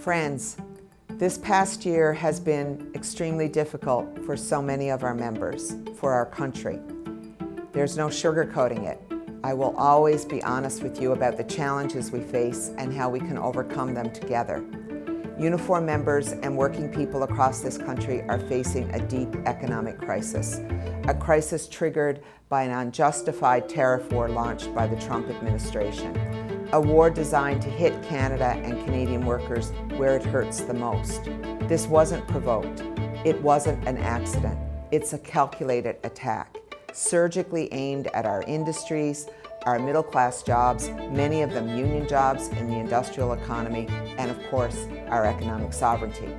Friends, this past year has been extremely difficult for so many of our members, for our country. There's no sugarcoating it. I will always be honest with you about the challenges we face and how we can overcome them together. Unifor members and working people across this country are facing a deep economic crisis, a crisis triggered by an unjustified tariff war launched by the Trump administration, a war designed to hit Canada and Canadian workers where it hurts the most. This wasn't provoked. It wasn't an accident. It's a calculated attack, surgically aimed at our industries, our middle-class jobs, many of them union jobs in the industrial economy, and of course, our economic sovereignty.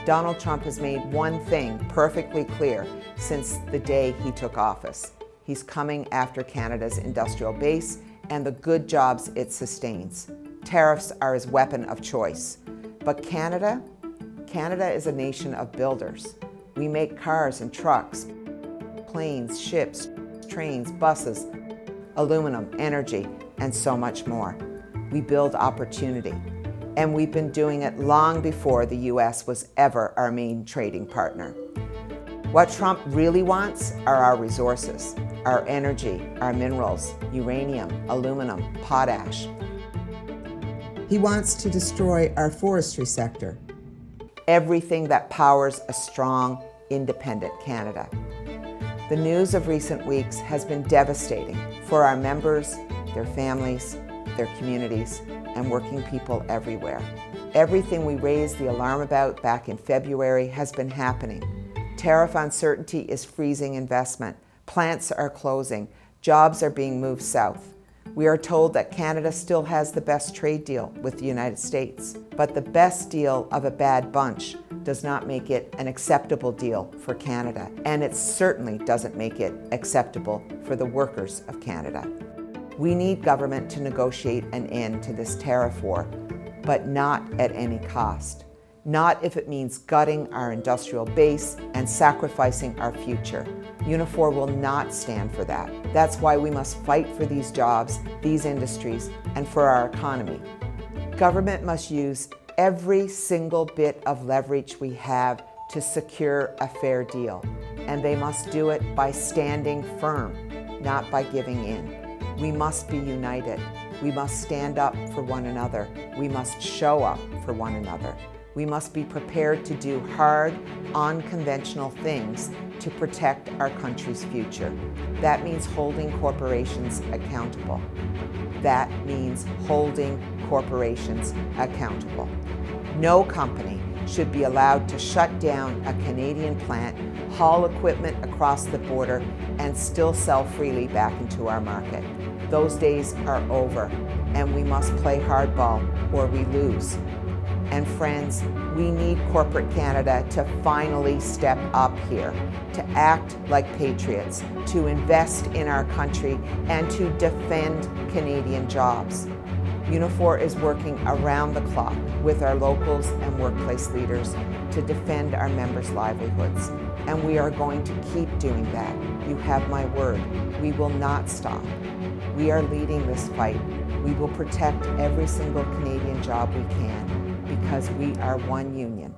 Donald Trump has made one thing perfectly clear since the day he took office. He's coming after Canada's industrial base and the good jobs it sustains. Tariffs are his weapon of choice. But Canada is a nation of builders. We make cars and trucks, planes, ships, trains, buses, aluminum, energy, and so much more. We build opportunity. And we've been doing it long before the US was ever our main trading partner. What Trump really wants are our resources, our energy, our minerals, uranium, aluminum, potash. He wants to destroy our forestry sector, everything that powers a strong, independent Canada. The news of recent weeks has been devastating for our members, their families, their communities, and working people everywhere. Everything we raised the alarm about back in February has been happening. Tariff uncertainty is freezing investment. Plants are closing. Jobs are being moved south. We are told that Canada still has the best trade deal with the United States, but the best deal of a bad bunch does not make it an acceptable deal for Canada, and it certainly doesn't make it acceptable for the workers of Canada. We need government to negotiate an end to this tariff war, but not at any cost. Not if it means gutting our industrial base and sacrificing our future. Unifor will not stand for that. That's why we must fight for these jobs, these industries, and for our economy. Government must use every single bit of leverage we have to secure a fair deal, and they must do it by standing firm, not by giving in. We must be united. We must stand up for one another. We must show up for one another. We must be prepared to do hard, unconventional things to protect our country's future. That means holding corporations accountable. That means holding corporations accountable. No company should be allowed to shut down a Canadian plant, haul equipment across the border, and still sell freely back into our market. Those days are over, and we must play hardball or we lose. And friends, we need corporate Canada to finally step up here, to act like patriots, to invest in our country, and to defend Canadian jobs. Unifor is working around the clock with our locals and workplace leaders to defend our members' livelihoods. And we are going to keep doing that. You have my word. We will not stop. We are leading this fight. We will protect every single Canadian job we can, because we are one union,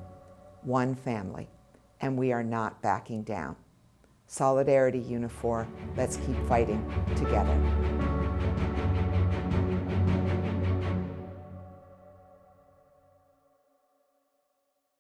one family, and we are not backing down. Solidarity, Unifor. Let's keep fighting together.